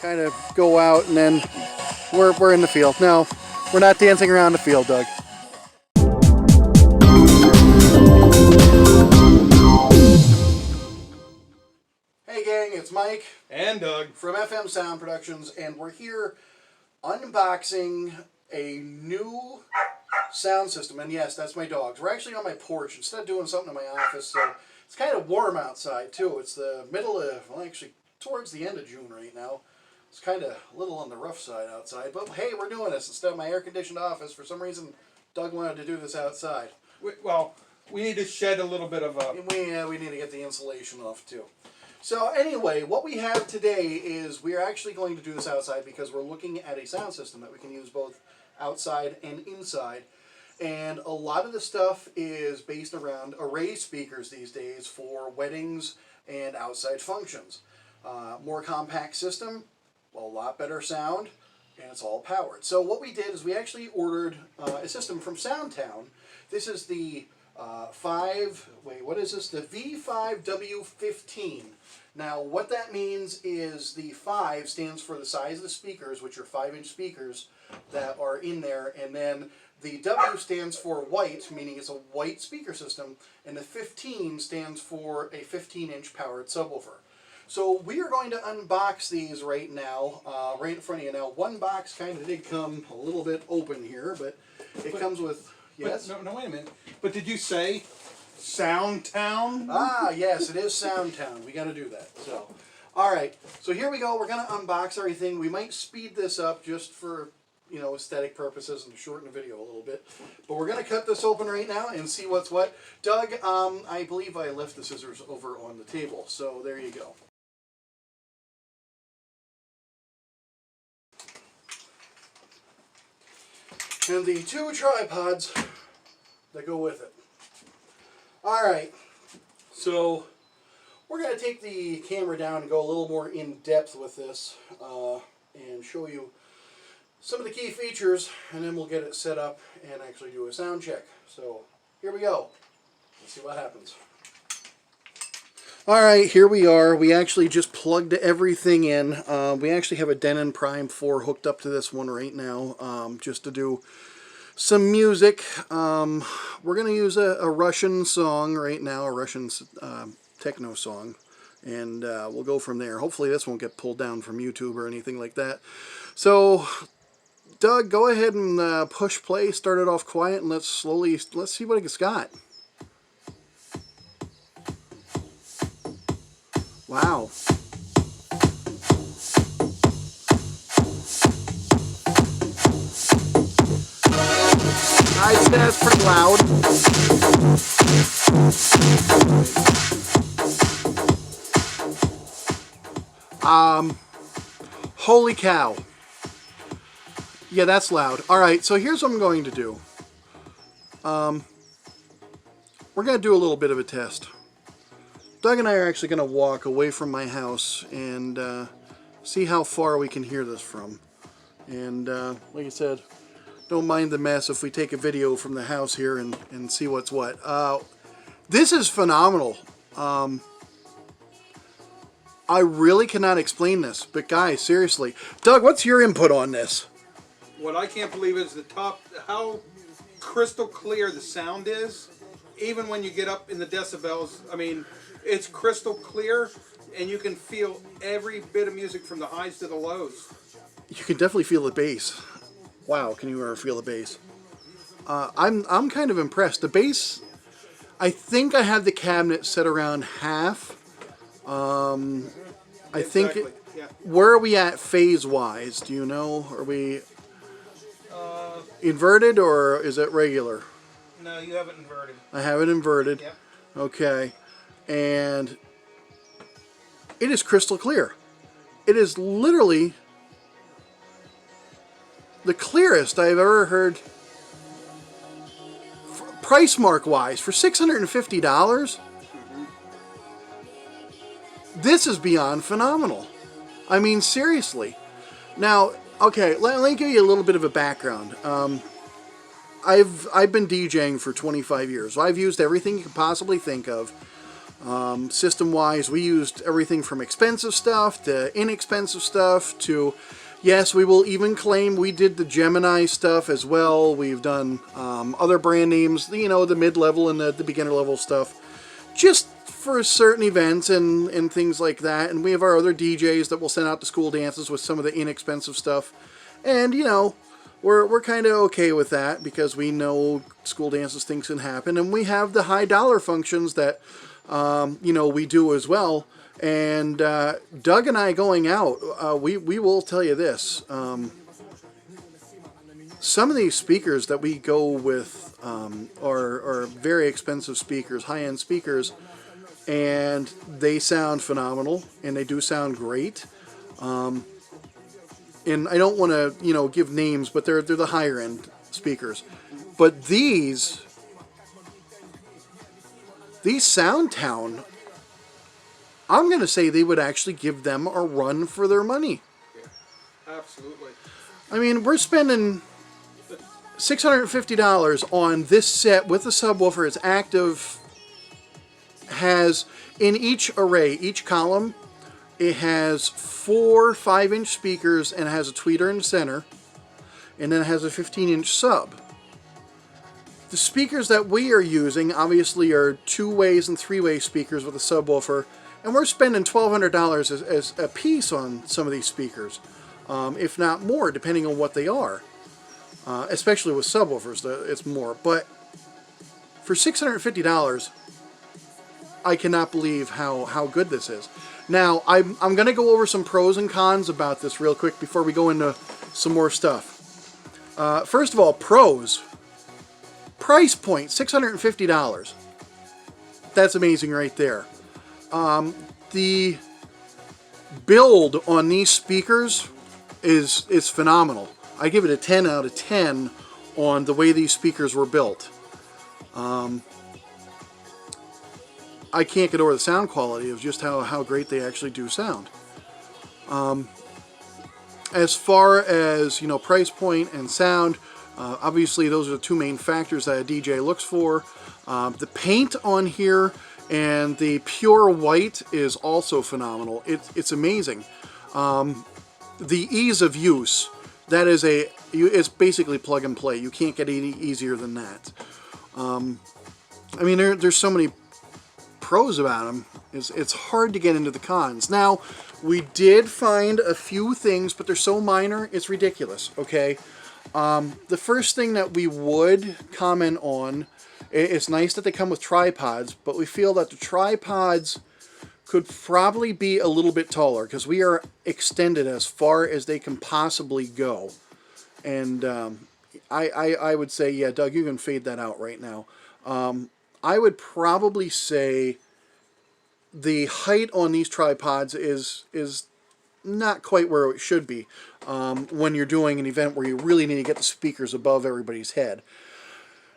kind of go out and then we're in the field. No, we're not dancing around the field, Doug. Hey gang, it's Mike and Doug from FM Sound Productions, and we're here unboxing a new sound system. And yes, that's my dogs. We're actually on my porch instead of doing something in my office, so it's kind of warm outside too. It's the middle of, well, actually towards the end of June right now. It's kind of a little on the rough side outside, but hey, we're doing this instead of my air-conditioned office. For some reason, Doug wanted to do this outside. Well, we need to shed a little bit of we need to get the insulation off too. So anyway, what we have today is we're actually going to do this outside because we're looking at a sound system that we can use both outside and inside. And a lot of the stuff is based around array speakers these days for weddings and outside functions. More compact system, a lot better sound, and it's all powered. So what we did is we actually ordered a system from Soundtown. This is the the V5W15. Now what that means is the 5 stands for the size of the speakers, which are 5-inch speakers that are in there, and then the W stands for white, meaning it's a white speaker system, and the 15 stands for a 15-inch powered subwoofer. So we are going to unbox these right now, right in front of you. Now, one box kind of did come a little bit open here, but it comes with, yes? No, wait a minute. But did you say Soundtown? Ah, yes, it is Soundtown. We got to do that. So, all right. So here we go. We're going to unbox everything. We might speed this up just for, you know, aesthetic purposes and shorten the video a little bit. But we're going to cut this open right now and see what's what. Doug, I believe I left the scissors over on the table. So there you go. And the 2 tripods that go with it. Alright, so we're going to take the camera down and go a little more in depth with this and show you some of the key features, and then we'll get it set up and actually do a sound check. So here we go. Let's see what happens. Alright, here we are. We actually just plugged everything in. We actually have a Denon Prime 4 hooked up to this one right now just to do some music. We're going to use a Russian song right now, a Russian techno song, and we'll go from there. Hopefully this won't get pulled down from YouTube or anything like that. So, Doug, go ahead and push play, start it off quiet, and let's see what it's got. Wow. I'd say that's pretty loud. Holy cow. Yeah, that's loud. Alright, so here's what I'm going to do. We're going to do a little bit of a test. Doug and I are actually going to walk away from my house and see how far we can hear this from. And like I said, don't mind the mess if we take a video from the house here and see what's what. This is phenomenal. I really cannot explain this, but guys, seriously. Doug, what's your input on this? What I can't believe is how crystal clear the sound is. Even when you get up in the decibels, I mean, it's crystal clear, and you can feel every bit of music from the highs to the lows. You can definitely feel the bass. Wow, can you ever feel the bass? I'm kind of impressed. The bass, I think I have the cabinet set around half. I think, yeah. Where are we at phase-wise? Do you know? Are we inverted or is it regular? No, you have it inverted. I have it inverted. Yep. Okay. And it is crystal clear. It is literally the clearest I've ever heard, price mark wise, for $650. This is beyond phenomenal. I mean, seriously. Now, okay, let me give you a little bit of a background. I've been DJing for 25 years. So I've used everything you can possibly think of. System-wise, we used everything from expensive stuff to inexpensive stuff to, yes, we will even claim we did the Gemini stuff as well. We've done other brand names, you know, the mid-level and the beginner level stuff, just for certain events and things like that. And we have our other DJs that will send out to school dances with some of the inexpensive stuff. And, you know, we're kind of okay with that because we know school dances, things can happen. And we have the high dollar functions that, you know, we do as well. And Doug and I going out, we will tell you this. Some of these speakers that we go with are very expensive speakers, high-end speakers, and they sound phenomenal, and they do sound great. And I don't want to, you know, give names, but they're the higher-end speakers. But these Soundtown, I'm going to say they would actually give them a run for their money. Yeah, absolutely. I mean, we're spending $650 on this set with the subwoofer. It's active, has in each array, each column, it has 4 5-inch speakers and it has a tweeter in the center, and then it has a 15-inch sub. The speakers that we are using obviously are 2-ways and 3-way speakers with a subwoofer, and we're spending $1,200 as a piece on some of these speakers, if not more, depending on what they are. Especially with subwoofers, it's more. But for $650, I cannot believe how good this is. Now, I'm going to go over some pros and cons about this real quick before we go into some more stuff. First of all, pros. Price point, $650. That's amazing right there. The build on these speakers is phenomenal. I give it a 10 out of 10 on the way these speakers were built. I can't get over the sound quality of just how great they actually do sound. As far as, you know, price point and sound, obviously those are the two main factors that a DJ looks for. The paint on here and the pure white is also phenomenal. It's amazing. The ease of use, that is it's basically plug and play. You can't get any easier than that. I mean, there's so many pros about them. It's hard to get into the cons. Now, we did find a few things, but they're so minor, it's ridiculous, okay? The first thing that we would comment on, it's nice that they come with tripods, but we feel that the tripods could probably be a little bit taller because we are extended as far as they can possibly go. And I would say, yeah, Doug, you can fade that out right now. I would probably say the height on these tripods is not quite where it should be when you're doing an event where you really need to get the speakers above everybody's head.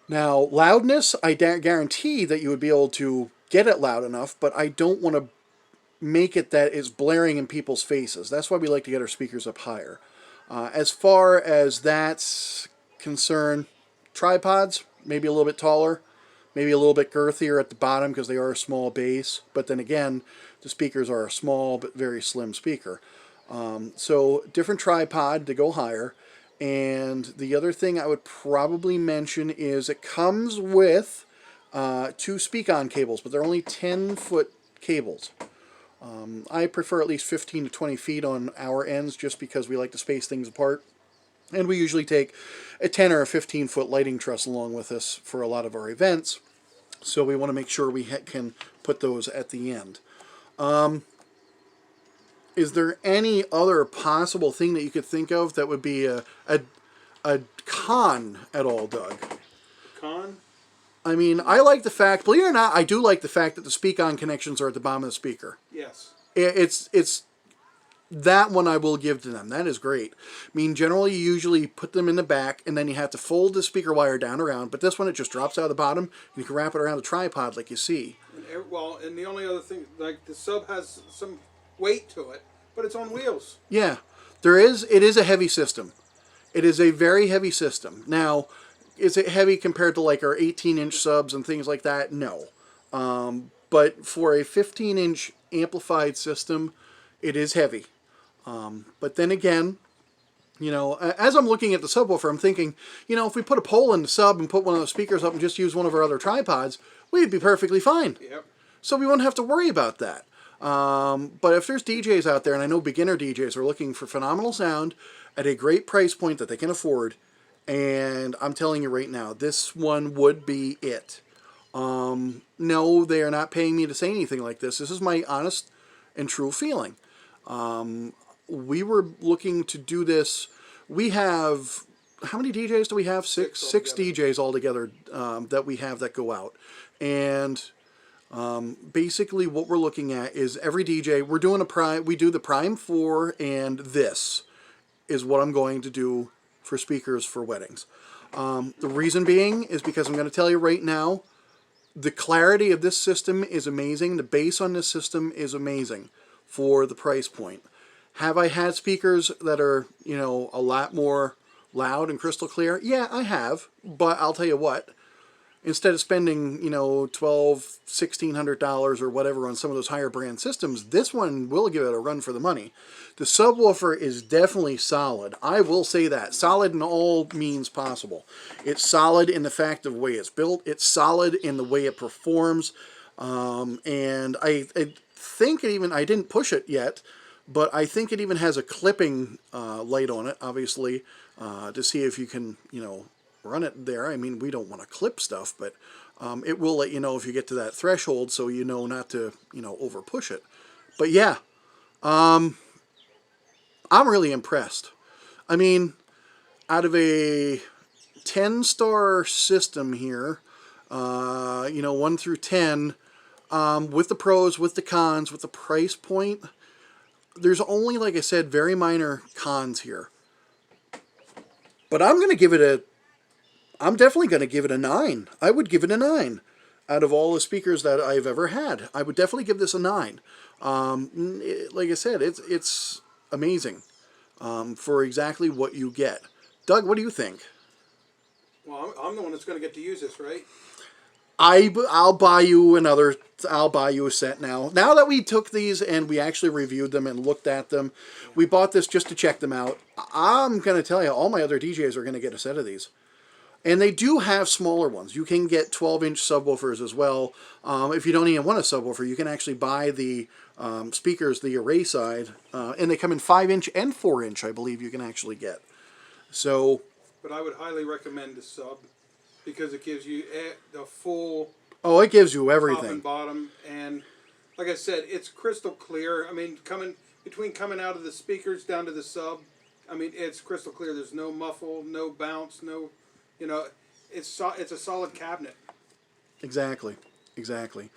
Now, loudness, I guarantee that you would be able to get it loud enough, but I don't want to make it that it's blaring in people's faces. That's why we like to get our speakers up higher. As far as that's concerned, tripods, maybe a little bit taller, maybe a little bit girthier at the bottom because they are a small base, but then again, the speakers are a small but very slim speaker. So different tripod to go higher. And the other thing I would probably mention is it comes with 2 speak-on cables, but they're only 10-foot cables. I prefer at least 15 to 20 feet on our ends just because we like to space things apart. And we usually take a 10 or a 15-foot lighting truss along with us for a lot of our events. So we want to make sure we can put those at the end. Is there any other possible thing that you could think of that would be a con at all, Doug? Con? I mean, I like the fact, believe it or not, I do like the fact that the speak-on connections are at the bottom of the speaker. Yes. It's that one I will give to them. That is great. I mean, generally you usually put them in the back and then you have to fold the speaker wire down around, but this one it just drops out of the bottom and you can wrap it around the tripod like you see. Well, and the only other thing, like the sub has some weight to it, but it's on wheels. Yeah, it is a heavy system. It is a very heavy system. Now, is it heavy compared to like our 18-inch subs and things like that? No. but for a 15-inch amplified system, it is heavy. But then again, you know, as I'm looking at the subwoofer, I'm thinking, you know, if we put a pole in the sub and put one of those speakers up and just use one of our other tripods, we'd be perfectly fine. Yep. So we wouldn't have to worry about that. But if there's DJs out there, and I know beginner DJs are looking for phenomenal sound at a great price point that they can afford, and I'm telling you right now, this one would be it. No, they are not paying me to say anything like this. This is my honest and true feeling. We were looking to do this. We have, how many DJs do we have? Six DJs altogether that we have that go out. And basically what we're looking at is every DJ, we're doing a prime, we do the Prime 4, and this is what I'm going to do for speakers for weddings. The reason being is because I'm going to tell you right now, the clarity of this system is amazing. The bass on this system is amazing for the price point. Have I had speakers that are, you know, a lot more loud and crystal clear? Yeah, I have. But I'll tell you what, instead of spending, you know, $1,200, $1,600 or whatever on some of those higher brand systems, this one will give it a run for the money. The subwoofer is definitely solid. I will say that. Solid in all means possible. It's solid in the fact of the way it's built. It's solid in the way it performs. And I think it even, I didn't push it yet, but I think it even has a clipping light on it, obviously, to see if you can, you know, run it there. I mean, we don't want to clip stuff, but it will let you know if you get to that threshold, so you know not to, you know, over push it. But yeah, I'm really impressed. I mean, out of a 10-star system here, you know, 1 through 10, with the pros, with the cons, with the price point, there's only, like I said, very minor cons here. But I'm going to give it a, I'm definitely going to give it a 9. I would give it a 9. Out of all the speakers that I've ever had, I would definitely give this a 9. Like I said, it's amazing for exactly what you get. Doug, what do you think? Well, I'm the one that's going to get to use this, right? I'll buy you another. I'll buy you a set now. Now that we took these and we actually reviewed them and looked at them, we bought this just to check them out. I'm going to tell you, all my other DJs are going to get a set of these. And they do have smaller ones. You can get 12-inch subwoofers as well. If you don't even want a subwoofer, you can actually buy the speakers, the array side, and they come in 5-inch and 4-inch, I believe you can actually get. So, but I would highly recommend the sub because it gives you the full. Oh, it gives you everything. Top and bottom, and like I said, it's crystal clear. I mean, coming out of the speakers down to the sub, I mean, it's crystal clear. There's no muffle, no bounce, no, you know, it's a solid cabinet. Exactly. Exactly.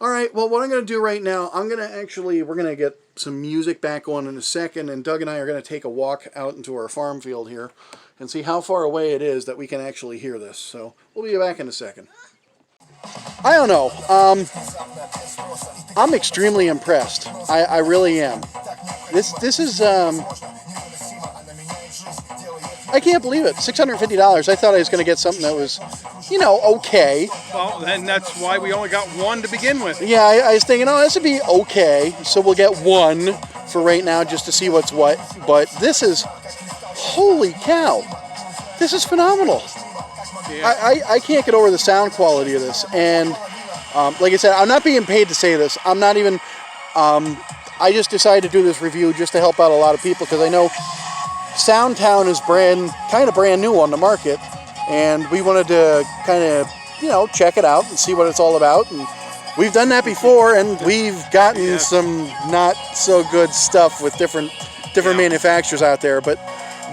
All right, well, what I'm going to do right now, we're going to get some music back on in a second, and Doug and I are going to take a walk out into our farm field here and see how far away it is that we can actually hear this. So we'll be back in a second. I don't know. I'm extremely impressed. I really am. This is... I can't believe it. $650. I thought I was going to get something that was, you know, okay. Well, then that's why we only got one to begin with. Yeah, I was thinking, oh, this would be okay. So we'll get one for right now just to see what's what. But this is, holy cow. This is phenomenal. Yeah. I can't get over the sound quality of this. And like I said, I'm not being paid to say this. I'm not even, I just decided to do this review just to help out a lot of people because I know Soundtown is kind of brand new on the market, and we wanted to kind of, you know, check it out and see what it's all about. And we've done that before, and we've gotten some not so good stuff with different manufacturers out there. But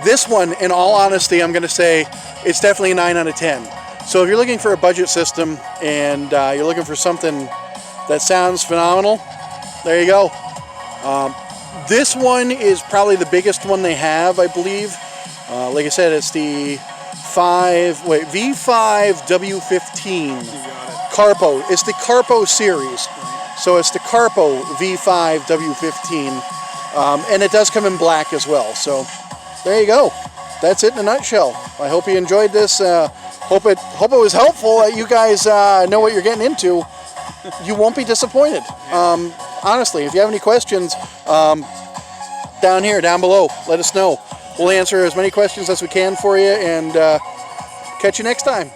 this one, in all honesty, I'm going to say it's definitely a 9 out of 10. So if you're looking for a budget system and you're looking for something that sounds phenomenal, there you go. This one is probably the biggest one they have, I believe. Like I said, it's the V5W15 CARPO. It's the CARPO series. So it's the CARPO V5W15. And it does come in black as well. So there you go. That's it in a nutshell. I hope you enjoyed this. Hope it was helpful that you guys know what you're getting into. you won't be disappointed. Honestly, if you have any questions, down here, down below, let us know. We'll answer as many questions as we can for you, and catch you next time.